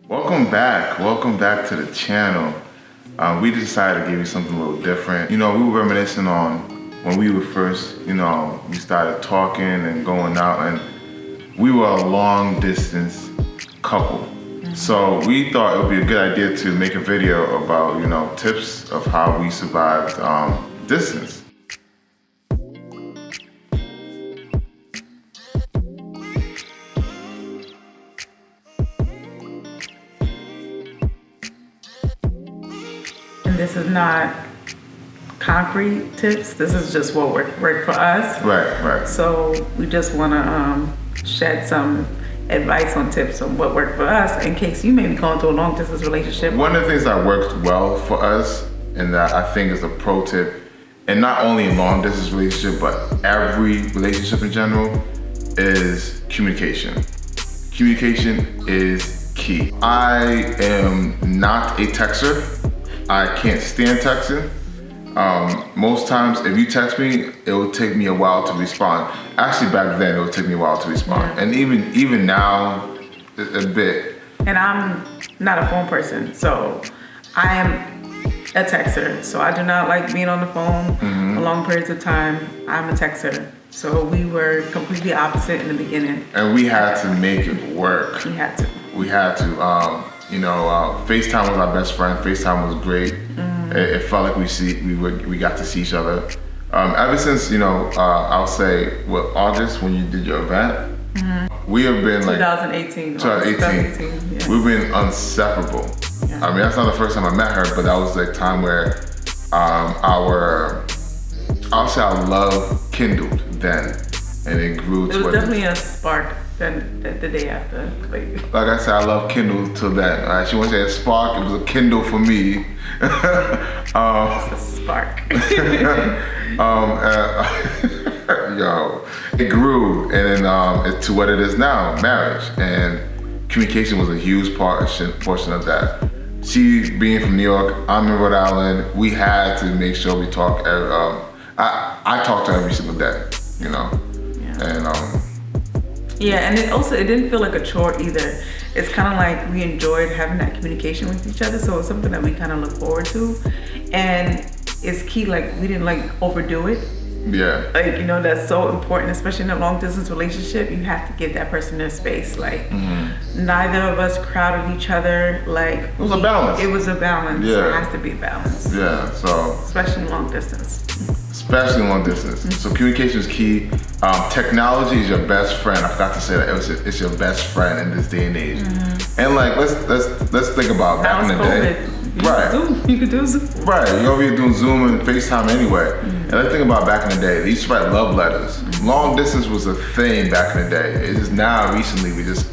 Welcome back to the channel. We decided to give you something a little different. You know, we were reminiscing on when we were first, we started talking and going out, and we were a long distance couple. So we thought it would be a good idea to make a video about, tips of how we survived distance. And this is not concrete tips. This is just what worked for us. Right. So we just want to shed some advice on tips on what worked for us in case you may be going through a long distance relationship. One of the things that worked well for us, and that I think is a pro tip, and not only in long distance relationship, but every relationship in general, is communication. Communication is key. I am not a texter. I can't stand texting. Most times, if you text me, it will take me a while to respond. Actually, back then, it would take me a while to respond. And even now, a bit. And I'm not a phone person, so I am a texter. So I do not like being on the phone for long periods of time. I'm a texter. So we were completely opposite in the beginning. And we had to make it work. We had to. FaceTime was our best friend. FaceTime was great. It felt like we got to see each other. Ever since, I'll say, August, when you did your event, we have been 2018. 2018. Yeah. We've been inseparable. Yeah. I mean, that's not the first time I met her, but that was the time where our love kindled then, and it grew to it was definitely a spark then the day after. Like I said, I love kindle till then. She wouldn't say a spark, it was a kindle for me. It's a spark. It grew, and then to what it is now, marriage. And communication was a huge portion of that. She being from New York, I'm in Rhode Island, we had to make sure we talk. I talked to her every single day, And it didn't feel like a chore either. It's kind of like we enjoyed having that communication with each other, so it's something that we kind of look forward to. And it's key, like we didn't overdo it. Yeah. That's so important, especially in a long distance relationship. You have to give that person their space. Neither of us crowded each other. It was a balance. It was a balance. Yeah. It has to be a balance. Yeah, so. Especially in long distance. So communication is key. Technology is your best friend. I forgot to say that. It's your best friend in this day and age. And let's think about back in the day. You could do Zoom. Right, you're over here doing Zoom and FaceTime anyway. And let's think about back in the day. They used to write love letters. Long distance was a thing back in the day. It is now, recently, we just,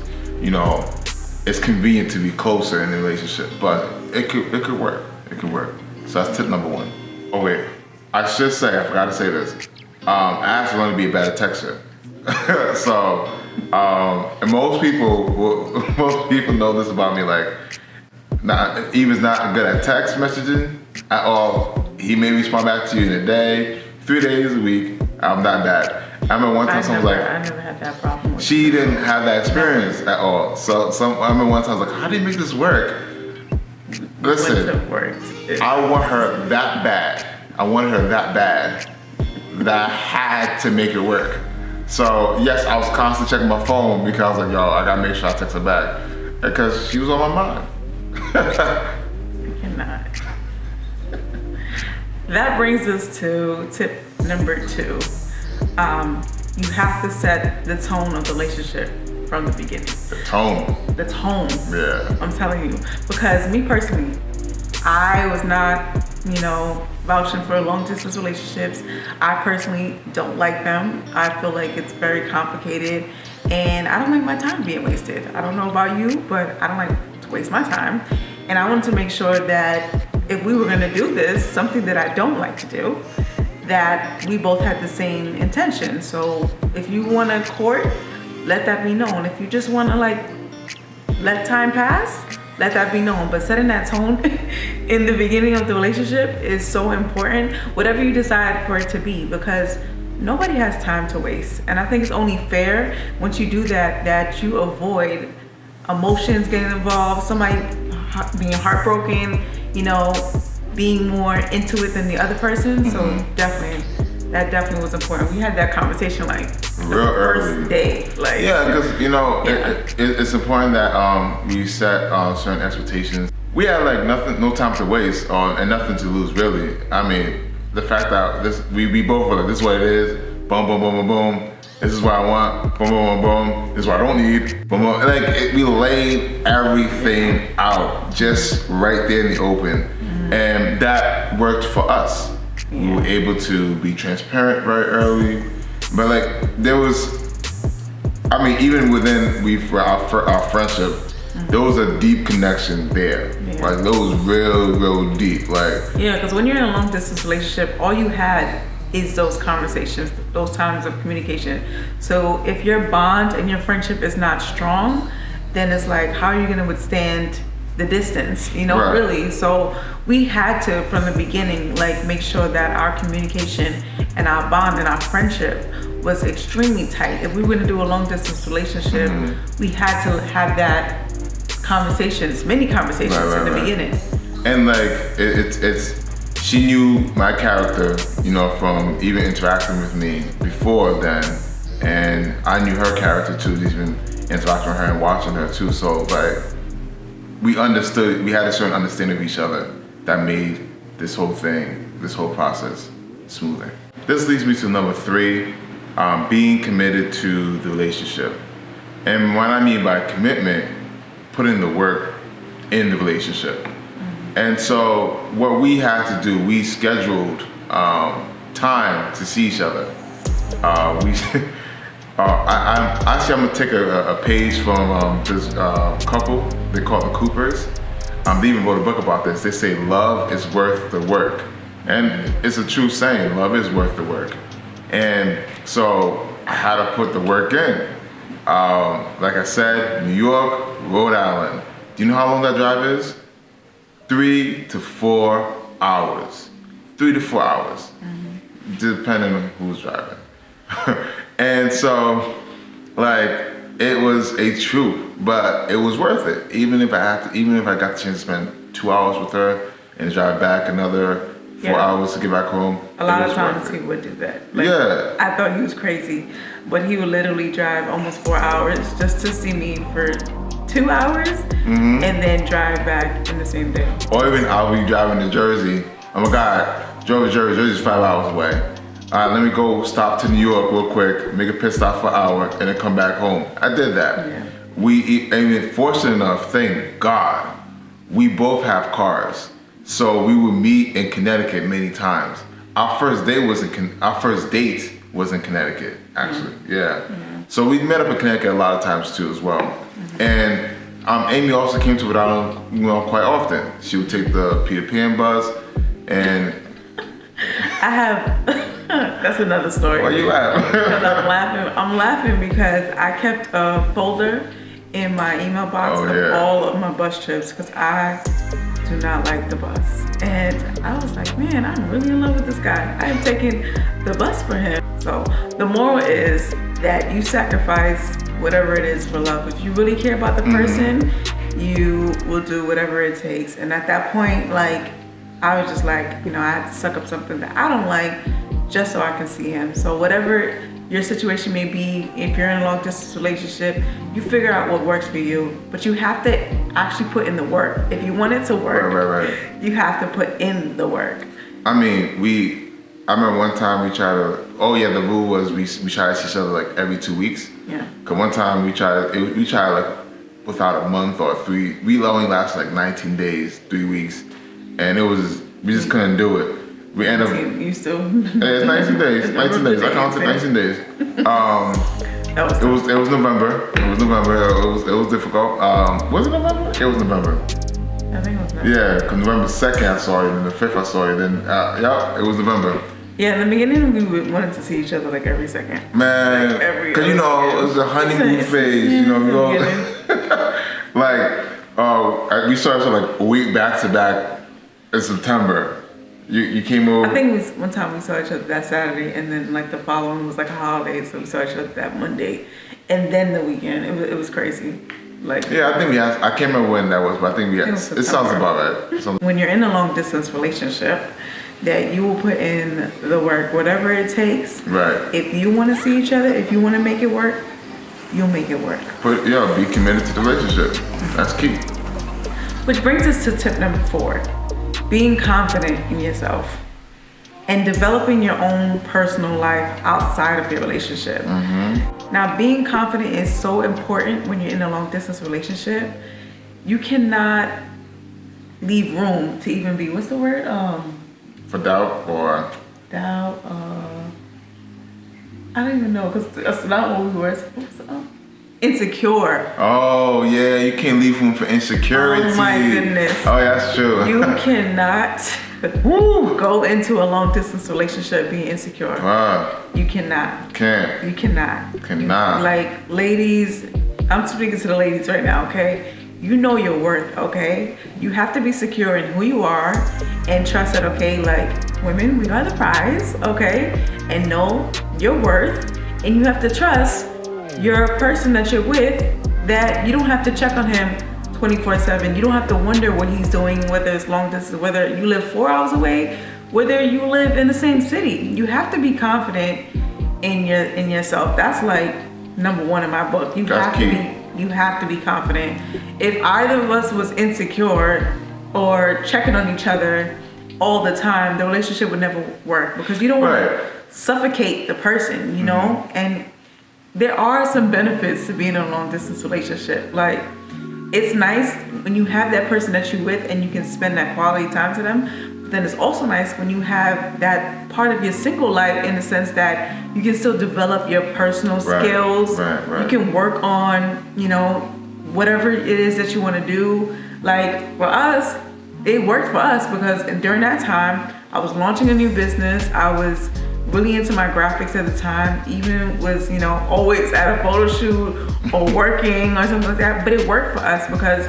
it's convenient to be closer in the relationship. But it could work. It could work. So that's tip number one. Oh wait, I should say, I forgot to say this. I actually want to be a better texter. And most people know this about me, Eva's not good at text messaging at all. He may respond back to you in a day, 3 days a week. I'm not bad. I remember one time someone was like, I never had that problem. She didn't have that experience at all. So I remember one time I was like, how do you make this work? Listen, I want her that bad. I wanted her that bad that I had to make it work. So yes, I was constantly checking my phone because I was like, I gotta make sure I text her back because she was on my mind. You cannot. That brings us to tip number 2. You have to set the tone of the relationship from the beginning. The tone. Yeah. I'm telling you, because me personally, I was not, vouching for long distance relationships. I personally don't like them. I feel like it's very complicated, and I don't like my time being wasted. I don't know about you, but I don't like to waste my time. And I wanted to make sure that if we were gonna do this, something that I don't like to do, that we both had the same intention. So if you wanna court, let that be known. If you just wanna let time pass, let that be known. But setting that tone in the beginning of the relationship is so important, whatever you decide for it to be, because nobody has time to waste. And I think it's only fair once you do that, that you avoid emotions getting involved, somebody being heartbroken, you know, being more into it than the other person. So that definitely was important. We had that conversation like real early. First day, like yeah, because you know it's important that we set certain expectations. We had like nothing, no time to waste, and nothing to lose really. I mean, the fact that we both were like, this is what it is. Boom, boom, boom, boom, boom. This is what I want. Boom, boom, boom, boom. This is what I don't need. Boom, boom. Like we laid everything out just right there in the open, and that worked for us. We were able to be transparent very early, but like there was, I mean, even within our friendship, there was a deep connection there. Yeah. Like that was real deep. Like yeah, because when you're in a long distance relationship, all you had is those conversations, those times of communication. So if your bond and your friendship is not strong, then it's like, how are you going to withstand the distance, you know, right. Really. So we had to, from the beginning, like make sure that our communication and our bond and our friendship was extremely tight. If we were going to do a long distance relationship, we had to have that many conversations in the beginning. And like, it's she knew my character, you know, from even interacting with me before then. And I knew her character too, even interacting with her and watching her too. So like, we had a certain understanding of each other that made this whole process smoother. This leads me to number 3, being committed to the relationship. And what I mean by commitment, putting the work in the relationship. And so what we had to do, we scheduled time to see each other. I'm gonna take a page from this couple. They call it the Coopers. They even wrote a book about this. They say love is worth the work, and it's a true saying. Love is worth the work, and so I had to put the work in. Like I said, New York, Rhode Island. Do you know how long that drive is? 3 to 4 hours. 3 to 4 hours, depending on who's driving. And so, like, it was a troop, but it was worth it. Even if I got the chance to spend 2 hours with her and drive back another 4 hours to get back home. A lot of times he would do that. Like, I thought he was crazy, but he would literally drive almost 4 hours just to see me for 2 hours and then drive back in the same day. Or even I'll be driving to Jersey. Oh my God, drove to Jersey. Jersey's 5 hours away. All right, let me go stop to New York real quick, make a pit stop for an hour, and then come back home. I did that. Yeah. And fortunate enough, thank God, we both have cars. So we would meet in Connecticut many times. Our first date was in Connecticut, actually. Yeah. So we met up in Connecticut a lot of times too, as well. And Amy also came to Rhode Island, you know, quite often. She would take the Peter Pan bus, and I have. That's another story. Why you laughing? Because I'm laughing because I kept a folder in my email box of all of my bus trips because I do not like the bus. And I was like, man, I'm really in love with this guy. I am taking the bus for him. So the moral is that you sacrifice whatever it is for love. If you really care about the person, you will do whatever it takes. And at that point, like, I was just like, you know, I had to suck up something that I don't like just so I can see him. So whatever your situation may be, if you're in a long distance relationship, you figure out what works for you, but you have to actually put in the work. If you want it to work, you have to put in the work. I mean, I remember one time we tried to, the rule was we try to see each other like every 2 weeks. Yeah. Cause one time we tried like without a month or 3, we only lasted like 19 days, 3 weeks. And we just couldn't do it. We end up. You still? It's 19 days. 19 days. I counted 19 days. It was November. It was difficult. Was it November? It was November. I think it was November. Yeah, because November 2nd I saw you, then the 5th I saw you, then it was November. Yeah, in the beginning we wanted to see each other like every second. Man, because you know it was a honeymoon phase. You know, like we started like a week back to back in September. You came over. I think one time we saw each other that Saturday, and then like the following was like a holiday, so we saw each other that Monday, and then the weekend. It was crazy. Like, yeah, I think we have. I can't remember when that was, but I think we had. It sounds about right. So, when you're in a long distance relationship, that you will put in the work, whatever it takes. right. If you want to see each other, if you want to make it work, you'll make it work. But yeah, be committed to the relationship. That's key. Which brings us to tip number 4, being confident in yourself and developing your own personal life outside of your relationship. Now, being confident is so important when you're in a long distance relationship. You cannot leave room to even be, what's the word? For doubt or Doubt, I don't even know, because that's not what we were. Insecure. oh yeah, you can't leave room for insecurity. Oh my goodness. Oh, yeah, that's true. You cannot go into a long distance relationship being insecure. Wow. You cannot. Can't. You cannot. Cannot. Like, ladies, I'm speaking to the ladies right now, okay? You know your worth, okay? You have to be secure in who you are and trust that, okay, like, women, we are the prize, okay? And know your worth, and you have to trust your person that you're with, that you don't have to check on him 24/7. You don't have to wonder what he's doing, whether it's long distance, whether you live 4 hours away, whether you live in the same city. You have to be confident in yourself. That's like number 1 in my book. You have to be confident. If either of us was insecure or checking on each other all the time, the relationship would never work, because you don't want to suffocate the person, you know? And there are some benefits to being in a long distance relationship. Like, it's nice when you have that person that you're with and you can spend that quality time to them. But then it's also nice when you have that part of your single life, in the sense that you can still develop your personal skills. Right. You can work on, you know, whatever it is that you want to do. Like, for us, it worked for us because during that time, I was launching a new business. I was really into my graphics at the time, even was, you know, always at a photo shoot or working or something like that. But it worked for us because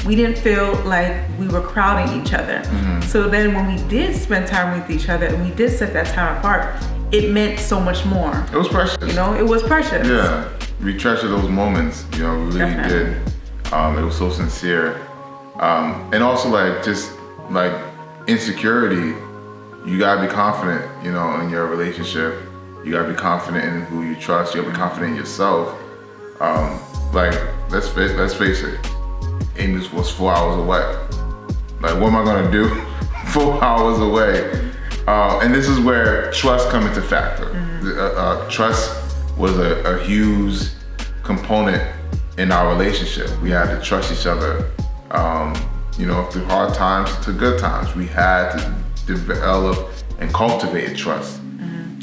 we didn't feel like we were crowding each other. So then when we did spend time with each other and we did set that time apart, it meant so much more. It was precious. You know, it was precious. Yeah, we treasure those moments. You know, we really Definitely. did. It was so sincere, and also like just like insecurity. You gotta be confident, you know, in your relationship. You gotta be confident in who you trust. You gotta be confident in yourself. Like, let's face it. Amy was 4 hours away. Like, what am I gonna do 4 hours away? And this is where trust comes into factor. Trust was a huge component in our relationship. We had to trust each other, you know, through hard times to good times. We had to develop and cultivate trust.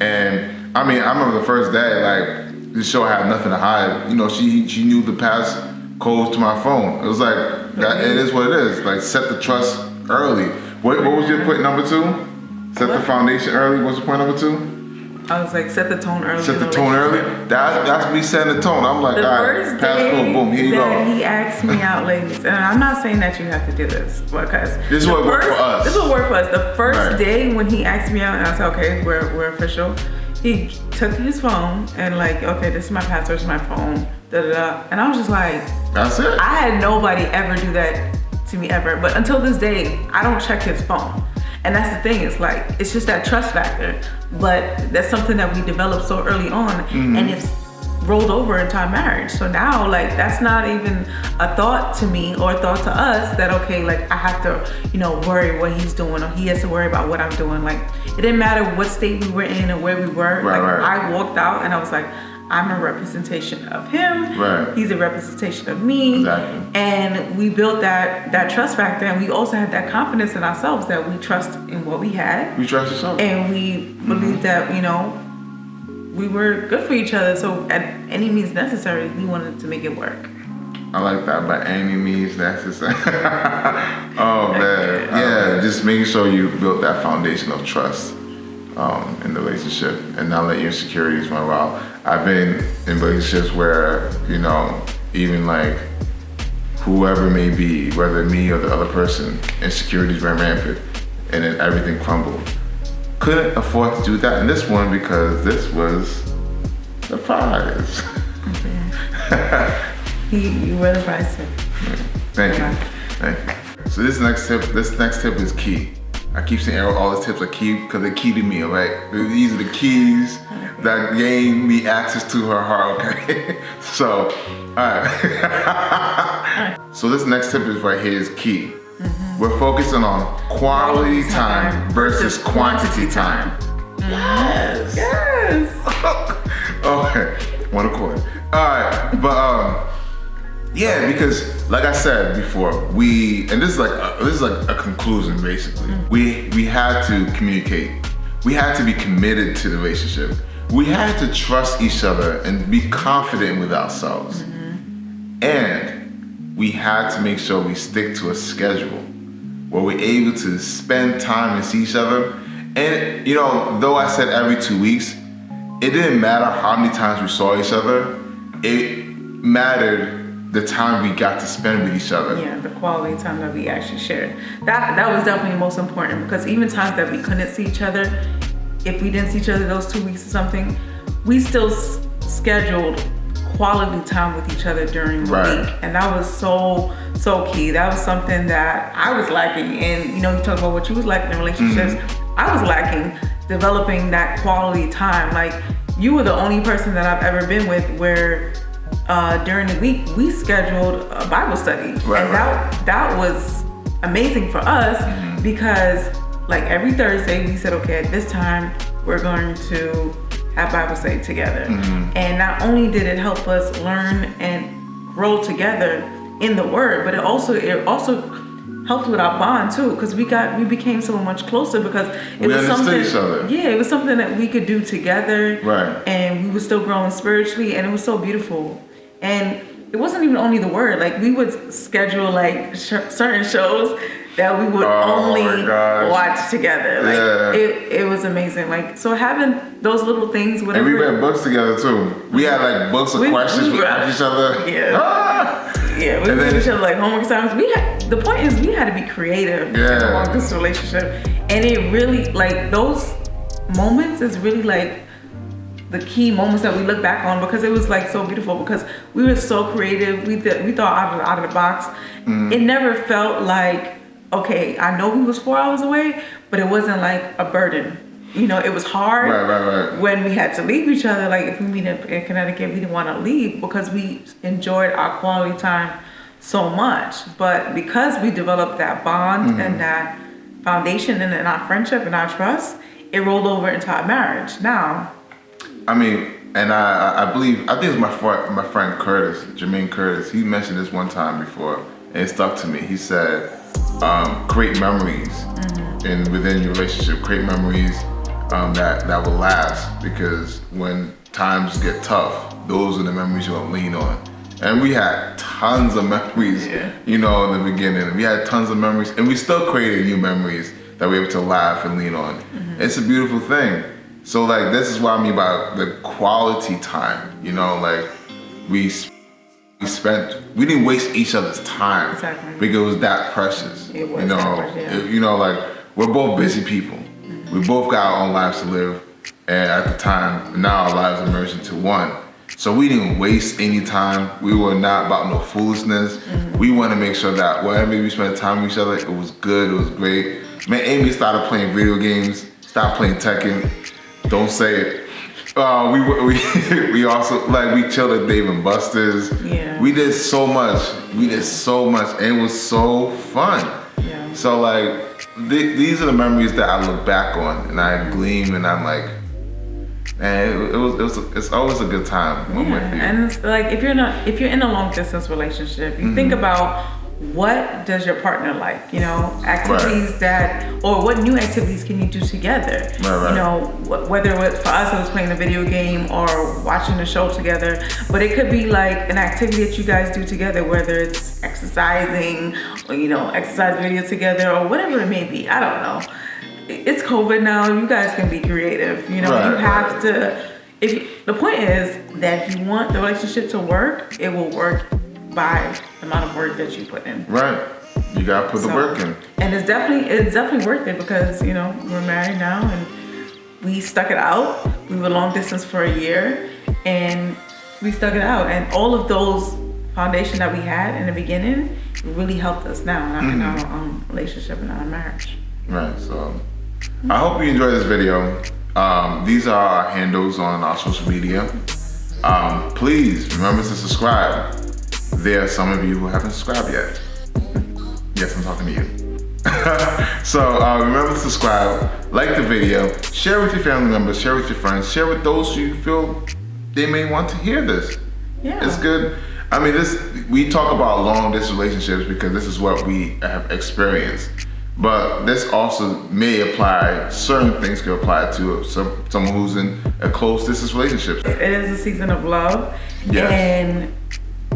And I mean, I remember the first day, like, this show had nothing to hide. You know, she knew the pass codes to my phone. It was like, that, it is what it is. Like, set the trust early. What was your point number 2? Set the foundation early. What's your point number 2? I was like, set the tone early. Set the tone early. That's me setting the tone. I'm like, The all first right, pass day code, boom, here you that go. he asked me out, ladies, and I'm not saying that you have to do this, because This is what worked for us. This is what worked for us. The first Right. day when he asked me out, and I said, okay, we're official. He took his phone and like, okay, this is my password, this is my phone, da da da. And I was just like, That's it. I had nobody ever do that to me ever. But until this day, I don't check his phone. And that's the thing, it's like, it's just that trust factor. But that's something that we developed so early on, and it's rolled over into our marriage. So now, like, that's not even a thought to me or a thought to us that, okay, like, I have to, you know, worry what he's doing, or he has to worry about what I'm doing. Like, it didn't matter what state we were in or where we were. Right, like, right. I walked out and I was like, I'm a representation of him. Right. He's a representation of me. Exactly. And we built that trust factor, and we also had that confidence in ourselves that we trust in what we had. We trust yourself. And we believed that, you know, we were good for each other. So at any means necessary, we wanted to make it work. I like that, by any means necessary. Oh man, yeah, just making sure you built that foundation of trust in the relationship, and not let your insecurities run wild. I've been in relationships where, you know, even like whoever may be, whether me or the other person, insecurities ran rampant, and then everything crumbled. Couldn't afford to do that in this one because this was the prize. You were the prize tip. Thank you. Thank you. So this next tip is key. I keep saying all the tips are key because they're key to me, all right? These are the keys that gain me access to her heart, okay? So, all right. So this next tip is right here is key. We're focusing on quality time versus quantity time. Yes. Yes. Okay, one accord. All right, but yeah, because like I said before, and this is like a conclusion basically. We had to communicate. We had to be committed to the relationship. We had to trust each other and be confident with ourselves. And we had to make sure we stick to a schedule where we're able to spend time and see each other. And though I said every 2 weeks, it didn't matter how many times we saw each other. It mattered the time we got to spend with each other. Yeah, the quality time that we actually shared. That was definitely most important, because even times that we couldn't see each other, if we didn't see each other those 2 weeks or something, we still scheduled quality time with each other during the week. And that was so key. That was something that I was lacking. And you talk about what you was lacking in relationships. I was lacking developing that quality time. Like, you were the only person that I've ever been with where during the week we scheduled a Bible study. That was amazing for us, because like every Thursday we said, okay, at this time we're going to have Bible study together. And not only did it help us learn and grow together in the Word, but it also helped with our bond too, because we became so much closer, because it was something. Each other. Yeah, it was something that we could do together. And we were still growing spiritually, and it was so beautiful. And it wasn't even only the Word. Like, we would schedule like certain shows that we would only watch together. Like, it was amazing. Like, so having those little things, whatever. And we read books together too. We had like books of questions we asked each other. Yeah, we read each other like homework assignments. The point is, we had to be creative in a long distance relationship. And it really, like, those moments is really like the key moments that we look back on, because it was like so beautiful, because we were so creative. We thought out of the box. It never felt like, okay, I know he was 4 hours away, but it wasn't like a burden. It was hard when we had to leave each other. Like, if we meet in Connecticut, we didn't want to leave because we enjoyed our quality time so much. But because we developed that bond and that foundation and in our friendship and our trust, it rolled over into our marriage now. I mean, and I think it was my friend Curtis, Jermaine Curtis. He mentioned this one time before, and it stuck to me. He said, create memories within your relationship. Create memories that will last, because when times get tough, those are the memories you'll lean on. And we had tons of memories, in the beginning. We had tons of memories, and we still created new memories that we're able to laugh and lean on. It's a beautiful thing. So like, this is what I mean by the quality time. Like, we didn't waste each other's time because it was that precious. It was like, we're both busy people. We both got our own lives to live, and at the time, now our lives are merged into one. So we didn't waste any time. We were not about no foolishness. We want to make sure that whenever we spent time with each other, it was good, it was great. Man, Amy started playing video games, stopped playing Tekken. Don't say it. We also, like, we chilled at Dave and Buster's. We did so much, and it was so fun. So like, these are the memories that I look back on, and I gleam, and I'm like, man, it's always a good time when I'm with you. And it's like, if you're in a long distance relationship, you think about, what does your partner like? Activities or what new activities can you do together? Whether for us it was playing a video game or watching a show together, but it could be like an activity that you guys do together, whether it's exercising or exercise video together or whatever it may be. I don't know. It's COVID now. You guys can be creative. You have to. The point is that if you want the relationship to work, it will work by the amount of work that you put in. You gotta put the work in. And it's definitely worth it, because we're married now and we stuck it out. We were long distance for a year and we stuck it out, and all of those foundation that we had in the beginning really helped us now in our relationship and our marriage. Right, so I hope you enjoyed this video. These are our handles on our social media. Please remember to subscribe. There are some of you who haven't subscribed yet. Yes, I'm talking to you. So remember to subscribe, like the video, share with your family members, share with your friends, share with those who you feel they may want to hear this. Yeah. It's good. I mean, we talk about long distance relationships because this is what we have experienced. But this also may apply, certain things could apply to someone who's in a close distance relationship. It is a season of love. Yes. And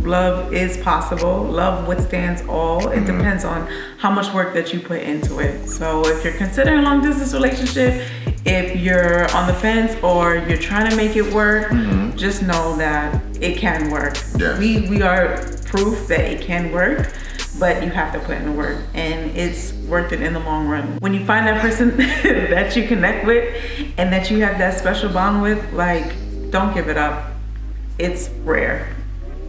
love is possible. Love withstands all. It depends on how much work that you put into it. So if you're considering a long distance relationship, if you're on the fence or you're trying to make it work, just know that it can work. Yes. We are proof that it can work, but you have to put in the work, and it's worth it in the long run. When you find that person that you connect with and that you have that special bond with, like, don't give it up. It's rare.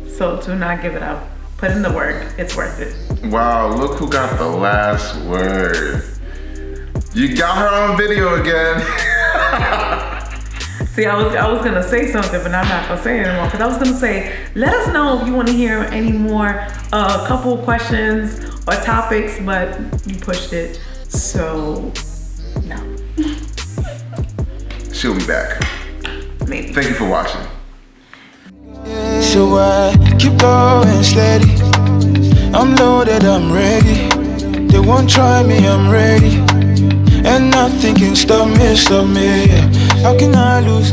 So do not give it up. Put in the work. It's worth it. Wow, look who got the last word. You got her on video again. See, I was gonna say something, but I'm not gonna say it anymore. Because I was gonna say, let us know if you want to hear any more couple questions or topics, but you pushed it, so no. She'll be back. Maybe. Thank you for watching. So I keep going steady. I'm loaded, I'm ready. They won't try me, I'm ready. And nothing can stop me, yeah. How can I lose?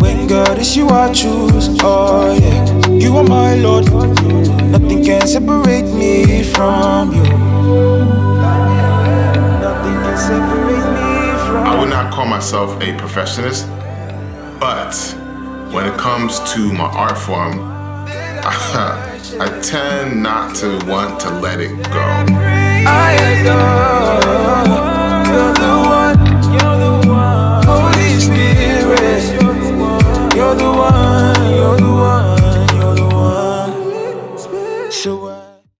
When God is you I choose, oh yeah. You are my Lord. Nothing can separate me from you. Nothing can separate me from you. I would not call myself a perfectionist, but when it comes to my art form, I tend not to want to let it go. I adore